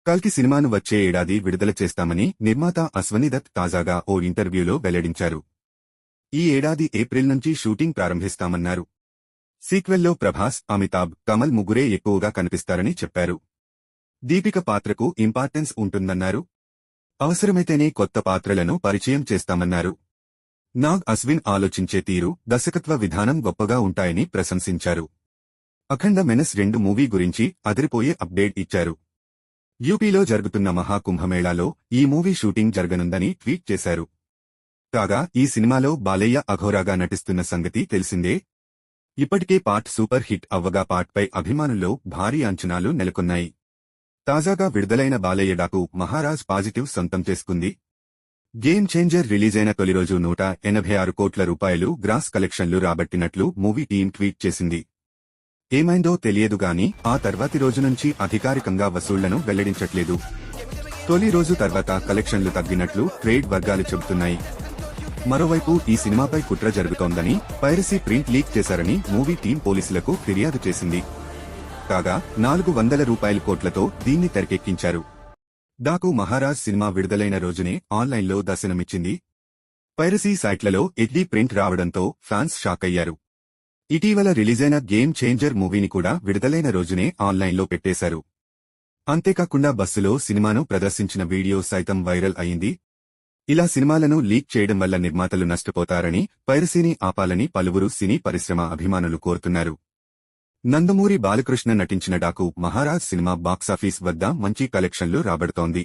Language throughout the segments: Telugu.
కల్కి సినిమాను వచ్చే ఏడాది విడుదల చేస్తామని నిర్మాత అశ్వనీ దత్ తాజాగా ఓ ఇంటర్వ్యూలో వెల్లడించారు. ఈ ఏడాది ఏప్రిల్ నుంచి షూటింగ్ ప్రారంభిస్తామన్నారు. సీక్వెల్లో ప్రభాస్, అమితాబ్, కమల్ ముగ్గురే ఎక్కువగా కనిపిస్తారని చెప్పారు. దీపిక పాత్రకు ఇంపార్టెన్స్ ఉంటుందన్నారు. అవసరమైతేనే కొత్త పాత్రలను పరిచయం చేస్తామన్నారు. నాగ్ అశ్విన్ ఆలోచించే తీరు, దర్శకత్వ విధానం గొప్పగా ఉంటాయని ప్రశంసించారు. అఖండ మెనస్ 2 మూవీ గురించి అదిరిపోయే అప్డేట్ ఇచ్చారు. యూపీలో జరుగుతున్న మహాకుంభమేళాలో ఈ మూవీ షూటింగ్ జరగనుందని ట్వీట్ చేశారు. కాగా ఈ సినిమాలో బాలయ్య అఘోరాగా నటిస్తున్న సంగతి తెలిసిందే. ఇప్పటికే పార్ట్ సూపర్ హిట్ అవ్వగా పార్ట్పై అభిమానుల్లో భారీ అంచనాలు నెలకొన్నాయి. తాజాగా విడుదలైన బాలయ్య డాకు మహారాజ్ పాజిటివ్ సొంతం చేసుకుంది. గేమ్ చేంజర్ రిలీజైన తొలి రోజు 186 కోట్ల రూపాయలు గ్రాస్ కలెక్షన్లు రాబట్టినట్లు మూవీ టీం ట్వీట్ చేసింది. ఏమైందో తెలియదుగాని ఆ తర్వాతి రోజు నుంచి అధికారికంగా వసూళ్లను వెల్లడించట్లేదు. తొలి రోజు తర్వాత కలెక్షన్లు తగ్గినట్లు ట్రేడ్ వర్గాలు చెబుతున్నాయి. మరోవైపు ఈ సినిమాపై కుట్ర జరుగుతోందని, పైరసీ ప్రింట్ లీక్ చేశారని మూవీ టీం పోలీసులకు ఫిర్యాదు చేసింది. కాగా 400 కోట్లతో దీన్ని తెరకెక్కించారు. డాకు మహారాజ్ సినిమా విడుదలైన రోజునే ఆన్లైన్లో దర్శనమిచ్చింది. పైరసీ సైట్లలో హెచ్డీ ప్రింట్ రావడంతో ఫ్యాన్స్ షాకయ్యారు. ఇటీవల రిలీజైన గేమ్ చేంజర్ మూవీని కూడా విడుదలైన రోజునే ఆన్లైన్లో పెట్టేశారు. అంతేకాకుండా బస్సులో సినిమాను ప్రదర్శించిన వీడియో సైతం వైరల్ అయింది. ఇలా సినిమాలను లీక్ చేయడం వల్ల నిర్మాతలు నష్టపోతారని, పైరసీని ఆపాలని పలువురు సినీ పరిశ్రమ అభిమానులు కోరుతున్నారు. నందమూరి బాలకృష్ణ నటించిన డాకు మహారాజ్ సినిమా బాక్సాఫీస్ వద్ద మంచి కలెక్షన్లు రాబడుతోంది.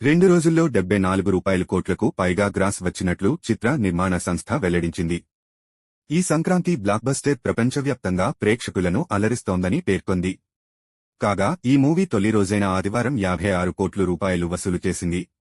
2 రోజుల్లో 74 కోట్లకు పైగా గ్రాస్ వచ్చినట్లు చిత్ర నిర్మాణ సంస్థ వెల్లడించింది. ఈ సంక్రాంతి బ్లాక్బస్టర్ ప్రపంచవ్యాప్తంగా ప్రేక్షకులను అలరిస్తోందని పేర్కొంది. కాగా ఈ మూవీ తొలి రోజైన ఆదివారం 56 కోట్ల రూపాయలు వసూలు చేసింది.